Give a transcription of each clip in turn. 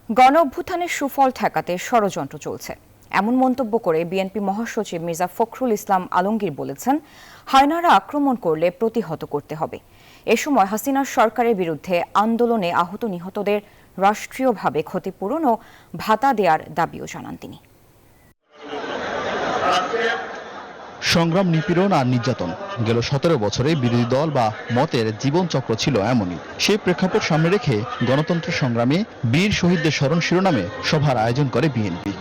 গণ অভ্যুত্থানের সুফল ঠেকাতে ষড়যন্ত্র চলছে এমন মন্তব্য করে বিএনপি মহাসচিব মির্জা ফখরুল ইসলাম আলমগীর বলেছেন, হায়নারা আক্রমণ করলে প্রতিহত করতে হবে। এ সময় হাসিনার সরকারের বিরুদ্ধে আন্দোলনে আহত নিহতদের রাষ্ট্রীয়ভাবে ক্ষতিপূরণ ও ভাতা দেওয়ার দাবিও জানান তিনি। সংগ্রাম, নিপীড়ন আর নির্যাতন গেল 17 বছরে বিরোধী দল বা মতের জীবনচক্র ছিল এমনই। সেই প্রেক্ষাপট সামনে রেখে গণতন্ত্র সংগ্রামে বীর শহীদদের স্মরণ শিরোনামে সভার আয়োজন করে বিএনপি।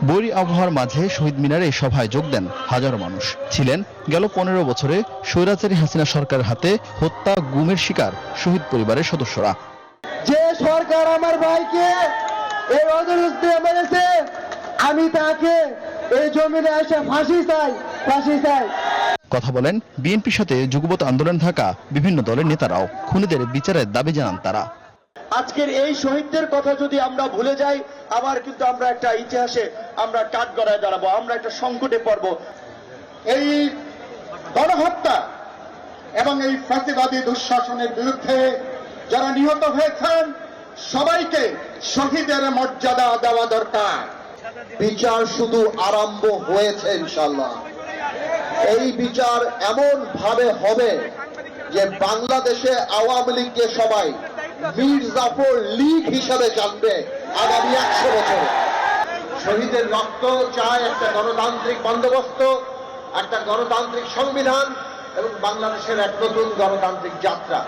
বৈরী আবহাওয়ার মাঝে শহীদ মিনারে এই সভায় যোগ দেন হাজারো মানুষ। ছিলেন গেল 15 বছরে স্বৈরাচারী হাসিনা সরকারের হাতে হত্যা, গুমের শিকার শহীদ পরিবারের সদস্যরা। যে সরকার আমার ভাইকে এই অজরুস্তে মেরেছে, আমি তাকে এই জমিনে এসে ফাঁসি চাই। কথা বলেন বিএনপির সাথে যুগপৎ আন্দোলন থাকা বিভিন্ন দলের নেতারাও। খুনিদের বিচারের দাবি জানান তারা। আজকের এই শহীদদের কথা যদি আমরা ভুলে যাই, আবার কিন্তু আমরা একটা ইতিহাসে আমরা কাঠগড়ায় দাঁড়াবো, আমরা একটা সংকটে পড়ব। এই গণহত্যা এবং এই ফ্যাসিবাদী দুঃশাসনের বিরুদ্ধে যারা নিহত হয়েছেন সবাইকে শহীদের মর্যাদা দেওয়া দরকার। বিচার শুধু আরম্ভ হয়েছে, ইনশাআল্লাহ এই বিচার এমন ভাবে হবে যে বাংলাদেশে আওয়ামী লীগকে সবাই মীর জাফর লীগ হিসাবে জানবে আগামী 100 বছরে। শহীদের রক্ত চায় একটা গণতান্ত্রিক বন্দোবস্ত, একটা গণতান্ত্রিক সংবিধান এবং বাংলাদেশের এক নতুন গণতান্ত্রিক যাত্রা।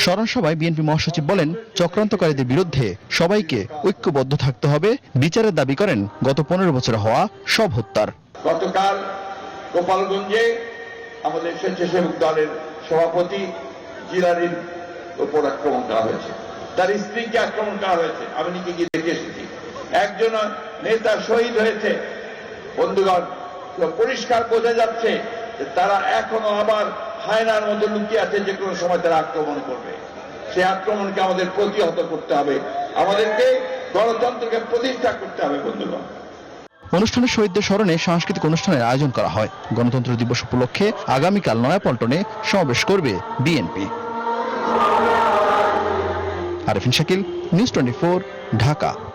স্মরণ সভায় বিএনপি মহাসচিব বলেন, চক্রান্তকারীদের বিরুদ্ধে সবাইকে ঐক্যবদ্ধ থাকতে হবে। বিচারের দাবি করেন গত 15 বছরে হওয়া সব হত্যার। গতকাল গোপালগঞ্জে আমাদের স্বেচ্ছাসেবক দলের সভাপতি জিলানির উপর আক্রমণ করা হয়েছে, তার স্ত্রীকে আক্রমণ করা হয়েছে। আমি নিজে গিয়ে দেখে এসেছি। একজন নেতা শহীদ হয়েছে। বন্ধুগণ, পরিষ্কার বোঝা যাচ্ছে যে তারা এখনো আবার হায়নার মতো লুকিয়ে আছে, যে কোনো সময় তারা আক্রমণ করবে। সেই আক্রমণকে আমাদের প্রতিহত করতে হবে, আমাদেরকে গণতন্ত্রকে প্রতিষ্ঠা করতে হবে। বন্ধুগণ, অনুষ্ঠানে শহীদদের স্মরণে সাংস্কৃতিক অনুষ্ঠানের আয়োজন করা হয়। গণতন্ত্র দিবস উপলক্ষে আগামীকাল নয়াপল্টনে সমাবেশ করবে বিএনপি। আরেফিন শাকিল, নিউজ 24, ঢাকা।